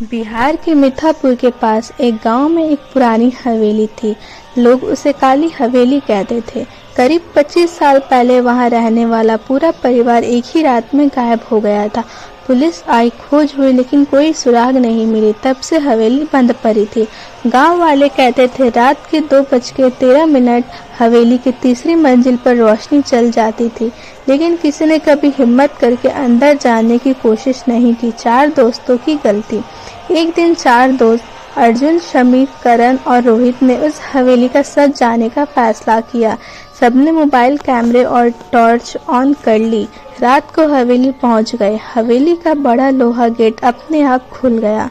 बिहार के मिठापुर के पास एक गांव में एक पुरानी हवेली थी। लोग उसे काली हवेली कहते थे। करीब 25 साल पहले वहां रहने वाला पूरा परिवार एक ही रात में गायब हो गया था। पुलिस आई, खोज हुई, लेकिन कोई सुराग नहीं मिली। तब से हवेली बंद पड़ी थी। गांव वाले कहते थे रात के 2:13 हवेली की तीसरी मंजिल पर रोशनी चल जाती थी, लेकिन किसी ने कभी हिम्मत करके अंदर जाने की कोशिश नहीं की। 4 दोस्तों की गलती। एक दिन 4 दोस्त अर्जुन, शमीर, करण और रोहित ने उस हवेली का सच जानने का फैसला किया। सबने मोबाइल कैमरे और टॉर्च ऑन कर ली। रात को हवेली पहुंच गए। हवेली का बड़ा लोहा गेट अपने आप खुल गया।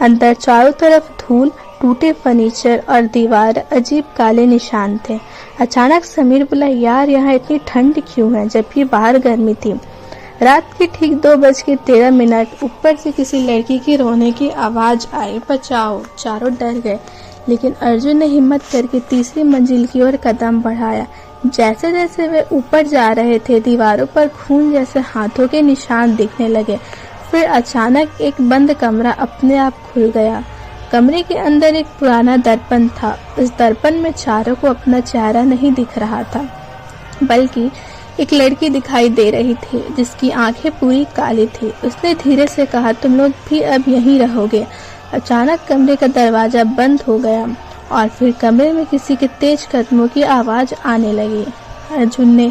अंदर चारों तरफ धूल, टूटे फर्नीचर और दीवार, अजीब काले निशान थे। अचानक समीर बोला, यार यहाँ इतनी ठंड क्यों है जबकि बाहर गर्मी थी। रात के ठीक 2:13 ऊपर से किसी लड़की की रोने की आवाज आई, बचाओ। चारों डर गए, लेकिन अर्जुन ने हिम्मत करके तीसरी मंजिल की ओर कदम बढ़ाया। जैसे जैसे वे ऊपर जा रहे थे, दीवारों पर खून जैसे हाथों के निशान दिखने लगे। फिर अचानक एक बंद कमरा अपने आप खुल गया। कमरे के अंदर एक पुराना दर्पण था। उस दर्पण में चारों को अपना चेहरा नहीं दिख रहा था, बल्कि एक लड़की दिखाई दे रही थी जिसकी आंखें पूरी काली थी। उसने धीरे से कहा, तुम लोग भी अब यहीं रहोगे। अचानक कमरे का दरवाजा बंद हो गया और फिर कमरे में किसी के तेज कदमों की आवाज आने लगी। अर्जुन ने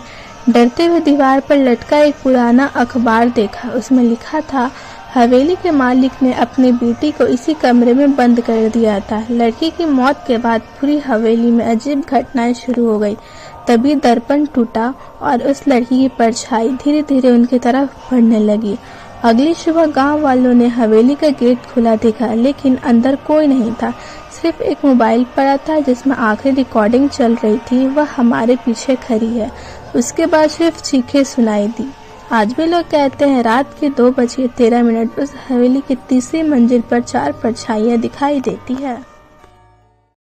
डरते हुए दीवार पर लटका एक पुराना अखबार देखा। उसमें लिखा था, हवेली के मालिक ने अपनी बेटी को इसी कमरे में बंद कर दिया था। लड़की की मौत के बाद पूरी हवेली में अजीब घटनाएं शुरू हो गई। तभी दर्पण टूटा और उस लड़की की परछाई धीरे धीरे उनकी तरफ बढ़ने लगी। अगली सुबह गांव वालों ने हवेली का गेट खुला देखा, लेकिन अंदर कोई नहीं था। सिर्फ एक मोबाइल पड़ा था जिसमें आखिरी रिकॉर्डिंग चल रही थी, वह हमारे पीछे खड़ी है। उसके बाद सिर्फ चीखें सुनाई दी। आज भी लोग कहते हैं रात के 2:13 उस हवेली की तीसरी मंजिल पर 4 परछाइयां दिखाई देती है।